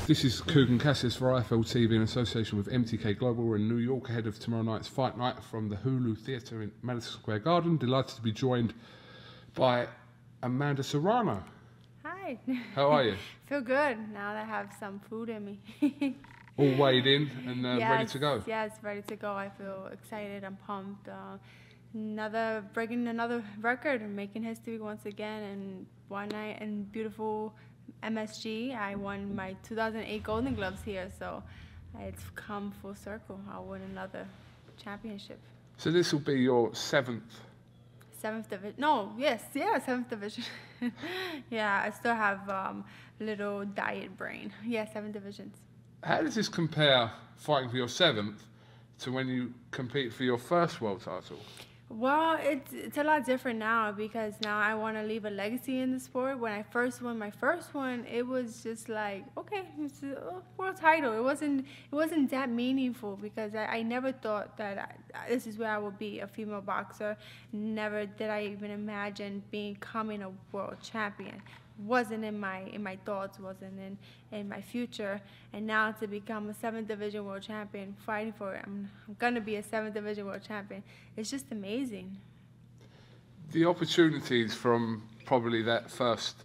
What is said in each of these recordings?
This is KUGAN CASSIUS for IFL TV in association with MTK Global. We're in New York ahead of tomorrow night's fight night from the Hulu Theatre in Madison Square Garden. Delighted to be joined by Amanda Serrano. Hi. How are you? Feel good now that I have some food in me. All weighed in and yes, ready to go? Yes, ready to go. I feel excited. I'm pumped. Breaking another record and making history once again. And one night in beautiful MSG, I won my 2008 Golden Gloves here, so it's come full circle. I'll win another championship. So this will be your seventh division. Seventh division. Yeah, I still have little diet brain. Yeah, 7 divisions. How does this compare, fighting for your 7th, to when you compete for your first world title? Well, it's a lot different now because now I want to leave a legacy in the sport. When I first won my first one, it was just like, okay, it's a world title. It wasn't that meaningful because I never thought that this is where I would be, a female boxer. Never did I even imagine becoming a world champion. Wasn't in my thoughts, wasn't in my future. And now to become a 7th division world champion, fighting for it, I'm gonna be a 7th division world champion. It's just amazing. The opportunities from probably that first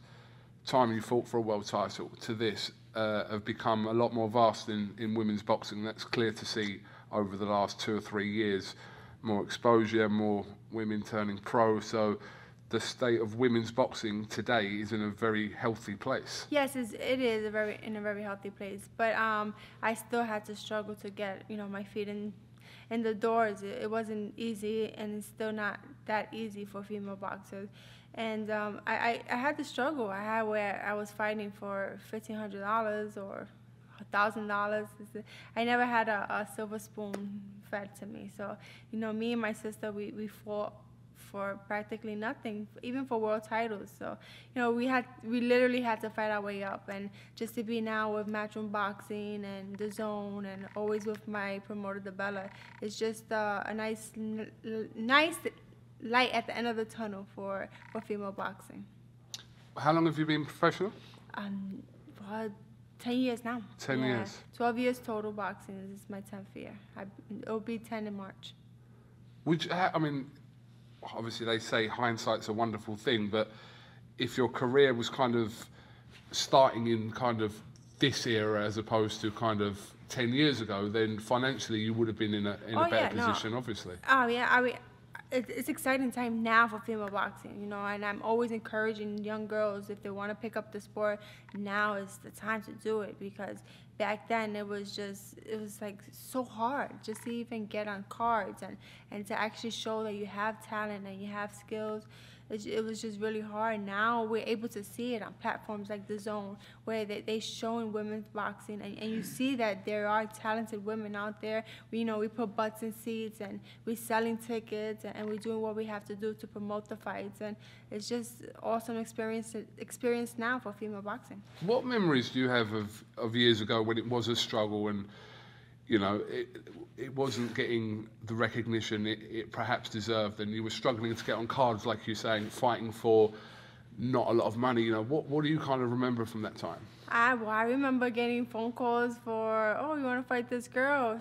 time you fought for a world title to this have become a lot more vast in women's boxing. That's clear to see over the last 2 or 3 years. More exposure, more women turning pro. So the state of women's boxing today is in a very healthy place. Yes, it is in a very healthy place. But I still had to struggle to get my feet in the doors. It wasn't easy, and it's still not that easy for female boxers. And I had to struggle. I had where I was fighting for $1,500 or $1,000. I never had a silver spoon fed to me. So me and my sister, we fought for practically nothing, even for world titles. So, we literally had to fight our way up, and just to be now with Matchroom Boxing and The Zone, and always with my promoter, Luda Bella, it's just a nice light at the end of the tunnel for female boxing. How long have you been professional? 10 years now. 10 years. 12 years total boxing. This is my 10th year. It'll be 10 in March. Obviously they say hindsight's a wonderful thing, but if your career was kind of starting in kind of this era as opposed to kind of 10 years ago, then financially you would have been in a better position, obviously. Oh yeah, it's exciting time now for female boxing, and I'm always encouraging young girls, if they want to pick up the sport, now is the time to do it, because back then it was like so hard just to even get on cards and to actually show that you have talent and you have skills. It was just really hard. Now we're able to see it on platforms like The Zone, where they showing women's boxing, and you see that there are talented women out there. We put butts in seats, and we're selling tickets, and we're doing what we have to do to promote the fights, and it's just awesome experience now for female boxing. What memories do you have of years ago when it was a struggle and it wasn't getting the recognition it perhaps deserved, and you were struggling to get on cards, like you're saying, fighting for not a lot of money? What do you kind of remember from that time? I remember getting phone calls for, oh, you want to fight this girl?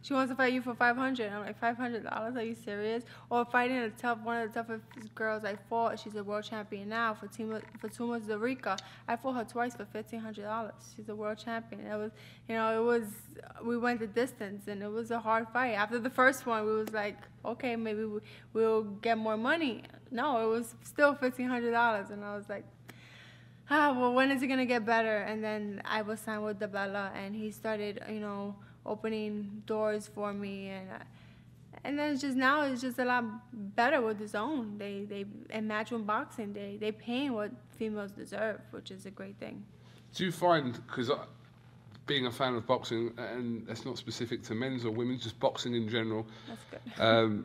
She wants to fight you for $500. I'm like, $500? Are you serious? Or fighting one of the toughest girls I fought. She's a world champion now for Tuma Zarica. I fought her twice for $1,500. She's a world champion. It was, we went the distance, and it was a hard fight. After the first one, we was like, okay, maybe we'll get more money. No, it was still $1,500, and I was like, well, when is it gonna get better? And then I was signed with Luda Bella, and he started, opening doors for me, and then now it's just a lot better with The Zone. And Matchroom Boxing, they paying what females deserve, which is a great thing. Do you find, because being a fan of boxing, and that's not specific to men's or women's, just boxing in general, that's good.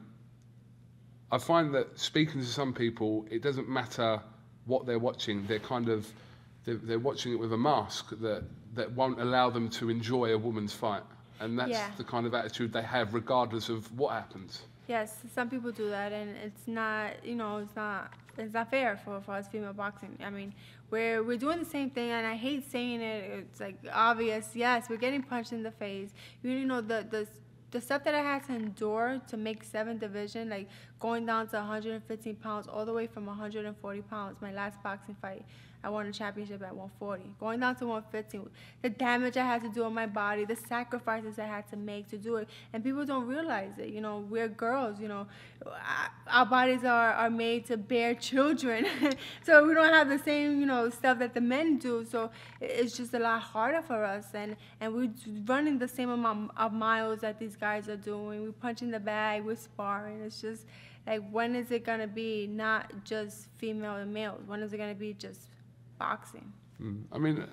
I find that speaking to some people, it doesn't matter what they're watching. They're watching it with a mask that won't allow them to enjoy a woman's fight. And that's the kind of attitude they have regardless of what happens. Yes, some people do that, and it's not, it's not it's not fair for us female boxing. I mean, we're doing the same thing, and I hate saying it. It's like obvious. Yes, we're getting punched in the face. You know the stuff that I had to endure to make 7th division, like going down to 115 pounds, all the way from 140 pounds. My last boxing fight, I won a championship at 140. Going down to 115, the damage I had to do on my body, the sacrifices I had to make to do it. And people don't realize it. You know, we're girls, you know. Our bodies are made to bear children. So we don't have the same, you know, stuff that the men do. So it's just a lot harder for us. And we're running the same amount of miles that these guys are doing. We're punching the bag, we're sparring. It's just like, when is it going to be not just female and males? When is it going to be just boxing? I mean,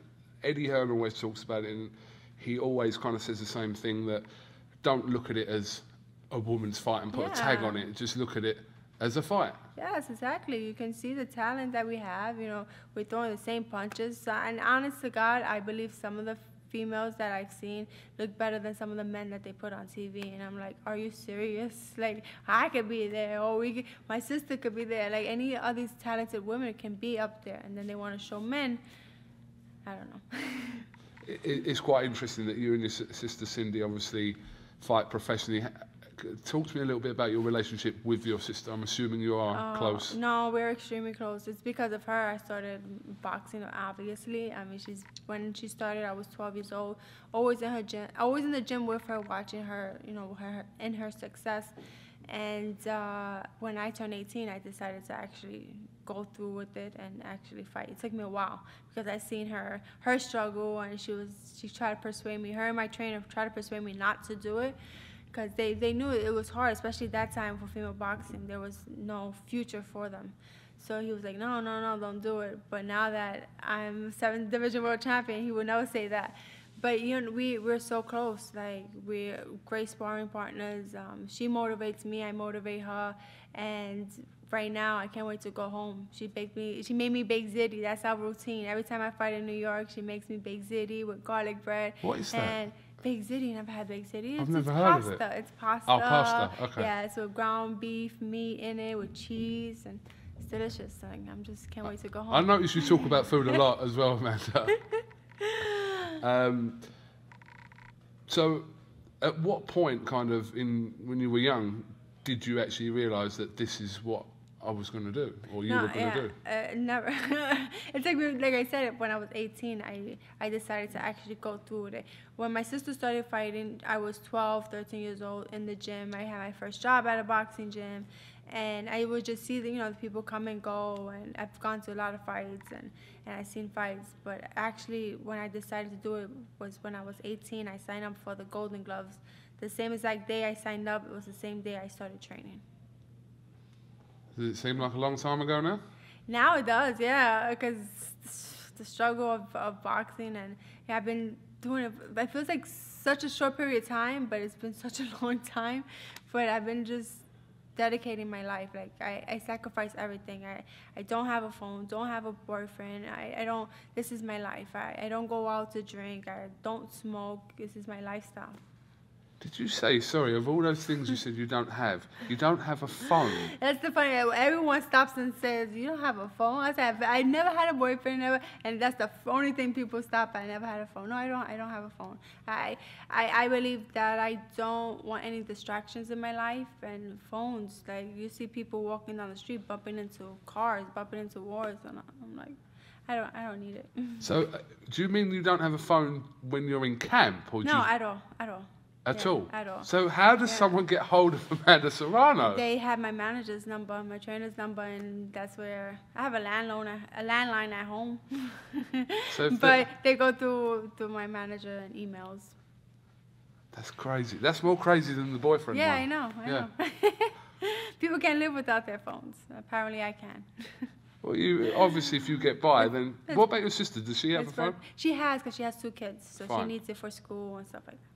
Eddie Hearn always talks about it, and he always kind of says the same thing, that don't look at it as a woman's fight and put a tag on it. Just look at it as a fight. Yes, exactly. You can see the talent that we have. You know, we're throwing the same punches. And honest to God, I believe some of the females that I've seen look better than some of the men that they put on TV. And I'm like, are you serious? Like, I could be there, or my sister could be there. Like, any of these talented women can be up there. And then they want to show men. I don't know. It's quite interesting that you and your sister Cindy obviously fight professionally. Talk to me a little bit about your relationship with your sister. I'm assuming you are close. No, we're extremely close. It's because of her I started boxing, obviously. I mean, when she started, I was 12 years old. Always in the gym with her, watching her, you know, her success. And when I turned 18, I decided to actually go through with it and actually fight. It took me a while because I seen her struggle, and she tried to persuade me. Her and my trainer tried to persuade me not to do it, because they knew it was hard, especially that time for female boxing. There was no future for them. So he was like, no, don't do it. But now that I'm 7th division world champion, he would never say that. But you know, we're so close. Like, we're great sparring partners. She motivates me, I motivate her. And right now, I can't wait to go home. She made me baked ziti. That's our routine. Every time I fight in New York, she makes me baked ziti with garlic bread. What is that? And baked ziti, never had baked ziti. I've never heard of it. It's pasta. Oh, pasta. Okay. Yeah, so ground beef, meat in it with cheese, and it's delicious. Like, can't wait to go home. I notice you talk about food a lot as well, Amanda. So, at what point, kind of, when you were young, did you actually realise that this is what I was going to do, or you were going to do? Never. It took me, like I said, when I was 18, I decided to actually go through with it. When my sister started fighting, I was 12, 13 years old in the gym. I had my first job at a boxing gym, and I would just see the people come and go, and I've gone to a lot of fights, and I've seen fights. But actually, when I decided to do it was when I was 18. I signed up for the Golden Gloves. The same exact day I signed up, it was the same day I started training. Does it seem like a long time ago now? Now it does, yeah, because the struggle of boxing, and I've been doing it. It feels like such a short period of time, but it's been such a long time. But I've been just dedicating my life. Like, I sacrifice everything. I don't have a phone, don't have a boyfriend. I don't, this is my life. I don't go out to drink. I don't smoke. This is my lifestyle. Did you say, sorry, of all those things you said you don't have a phone? That's the funny. Everyone stops and says, you don't have a phone? I said, I never had a boyfriend, never, and that's the only thing people stop at. I never had a phone. No, I don't have a phone. I believe that I don't want any distractions in my life, and phones, like, you see people walking down the street bumping into cars, bumping into wars, and I'm like, I don't need it. So, do you mean you don't have a phone when you're in camp? Or no, at all. At all? At all. So how does someone get hold of Amanda Serrano? They have my manager's number, my trainer's number, and that's where I have a landline at home. So but they go through my manager and emails. That's crazy. That's more crazy than the boyfriend one. I know. People can't live without their phones. Apparently I can. Well, obviously, if you get by, then... What about your sister? Does she have a phone? She has, because she has 2 kids, so Fine. She needs it for school and stuff like that.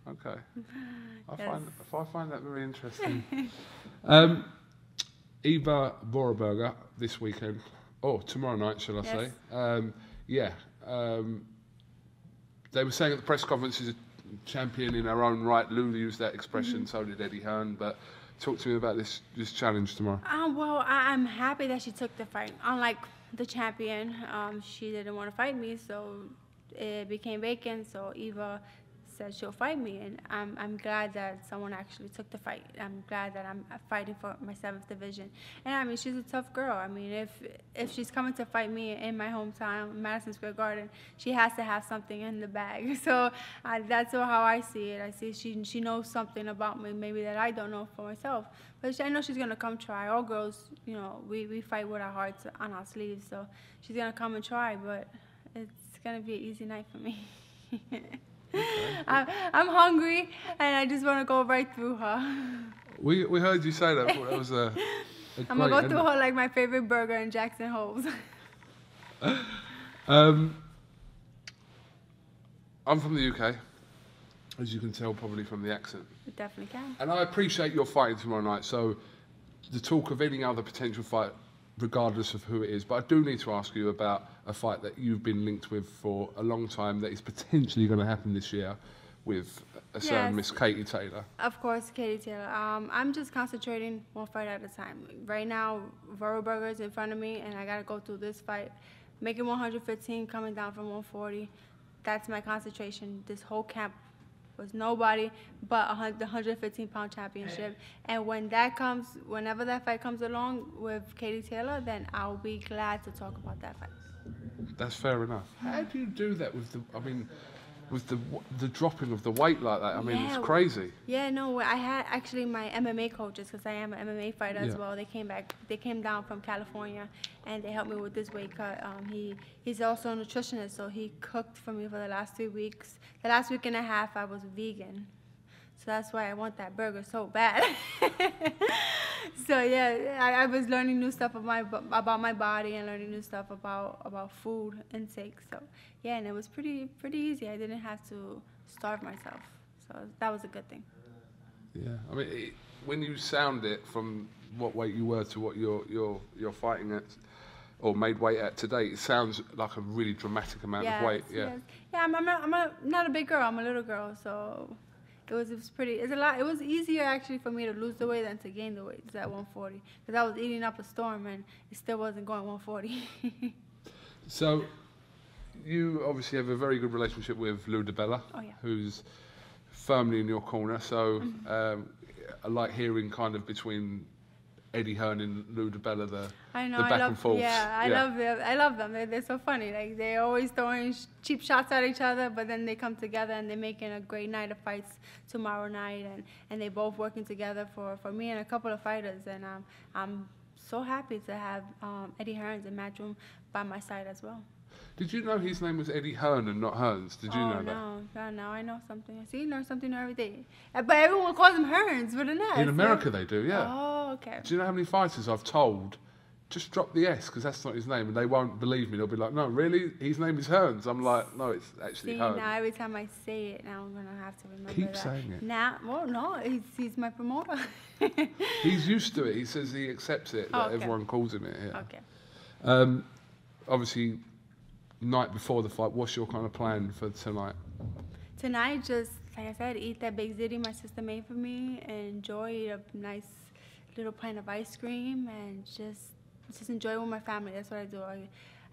Okay. I find that very interesting. Eva Boraberger this weekend, tomorrow night, shall I say? They were saying at the press conference champion in her own right. Luda used that expression, so did Eddie Hearn. But talk to me about this challenge tomorrow. Well, I'm happy that she took the fight. Unlike the champion, she didn't want to fight me, so it became vacant. So Eva said she'll fight me, and I'm glad that someone actually took the fight. I'm glad that I'm fighting for my 7th division. And I mean, she's a tough girl. I mean, if she's coming to fight me in my hometown, Madison Square Garden, she has to have something in the bag. So that's how I see it. I see she knows something about me, maybe that I don't know for myself. But I know she's gonna come try. All girls, you know, we fight with our hearts on our sleeves. So she's gonna come and try, but it's gonna be an easy night for me. Okay. I'm hungry, and I just want to go right through her. We heard you say that. That was a I'm going to go through her like my favorite burger in Jackson Holes. I'm from the UK, as you can tell probably from the accent. You definitely can. And I appreciate your fighting tomorrow night, so the talk of any other potential fight, regardless of who it is, but I do need to ask you about a fight that you've been linked with for a long time that is potentially going to happen this year with a certain Miss Katie Taylor. Of course, Katie Taylor. I'm just concentrating one fight at a time. Right now, Vero Burger is in front of me, and I got to go through this fight. Making 115, coming down from 140. That's my concentration. This whole camp was nobody but the 115-pound championship. And when that comes, whenever that fight comes along with Katie Taylor, then I'll be glad to talk about that fight. That's fair enough. How do you do that with with the dropping of the weight like that? I mean, it's crazy. Yeah, no, I had actually my MMA coaches, because I am an MMA fighter as well. They came down from California, and they helped me with this weight cut. He's also a nutritionist, so he cooked for me for the last 3 weeks. The last week and a half, I was vegan. So that's why I want that burger so bad. So yeah, I was learning new stuff about my body and learning new stuff about food intake. So yeah, and it was pretty easy. I didn't have to starve myself. So that was a good thing. Yeah, I mean, when you sound it from what weight you were to what you're fighting at, or made weight at today, it sounds like a really dramatic amount of weight. Yeah. Yes. Yeah, I'm not a big girl. I'm a little girl, so. It was easier actually for me to lose the weight than to gain the weight at 140, because I was eating up a storm and it still wasn't going 140. So, you obviously have a very good relationship with Luda Bella, who's firmly in your corner. So, I like hearing kind of between Eddie Hearn and Luda Bella the back and forth. Yeah, I love them. They're so funny. Like, they're always throwing cheap shots at each other, but then they come together and they're making a great night of fights tomorrow night, and they're both working together for me and a couple of fighters, and I'm so happy to have Eddie Hearns and Matchroom by my side as well. Did you know his name was Eddie Hearn and not Hearns? Did you know that? No, now I know something. See, you learn something every day. But everyone calls him Hearns with an S. In America they do, yeah. Oh, okay. Do you know how many fighters I've told, just drop the S because that's not his name, and they won't believe me. They'll be like, no, really? His name is Hearns. I'm like, no, it's actually Hearns. Now every time I say it, now I'm going to have to remember Keep saying it. Well, no, he's my promoter. He's used to it. He says he accepts it, that everyone calls him it. Yeah. Okay. Obviously, night before the fight, what's your kind of plan for tonight? Tonight, just like I said, eat that big ziti my sister made for me, and enjoy, eat a nice little pint of ice cream, and just enjoy with my family. That's what I do.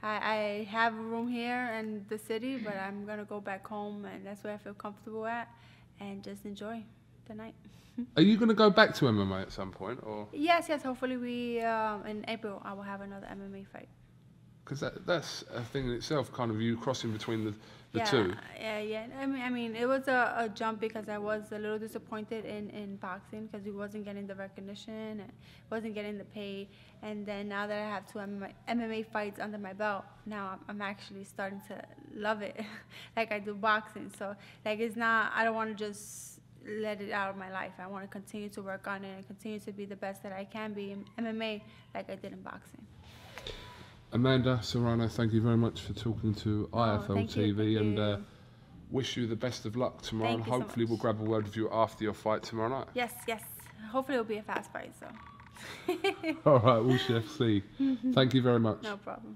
I have a room here in the city, but I'm gonna go back home, and that's where I feel comfortable at, and just enjoy the night. Are you gonna go back to MMA at some point, or? Yes. Hopefully, in April I will have another MMA fight. Because that's a thing in itself, kind of you crossing between the two. Yeah. I mean, it was a jump because I was a little disappointed in boxing because we wasn't getting the recognition and wasn't getting the pay. And then now that I have 2 MMA fights under my belt, now I'm actually starting to love it, like I do boxing. So like I don't want to just let it out of my life. I want to continue to work on it and continue to be the best that I can be in MMA, like I did in boxing. Amanda Serrano, thank you very much for talking to IFL TV, and wish you the best of luck tomorrow. And hopefully we'll grab a word with you after your fight tomorrow night. Yes. Hopefully it'll be a fast fight. So. All right, we shall see. Thank you very much. No problem.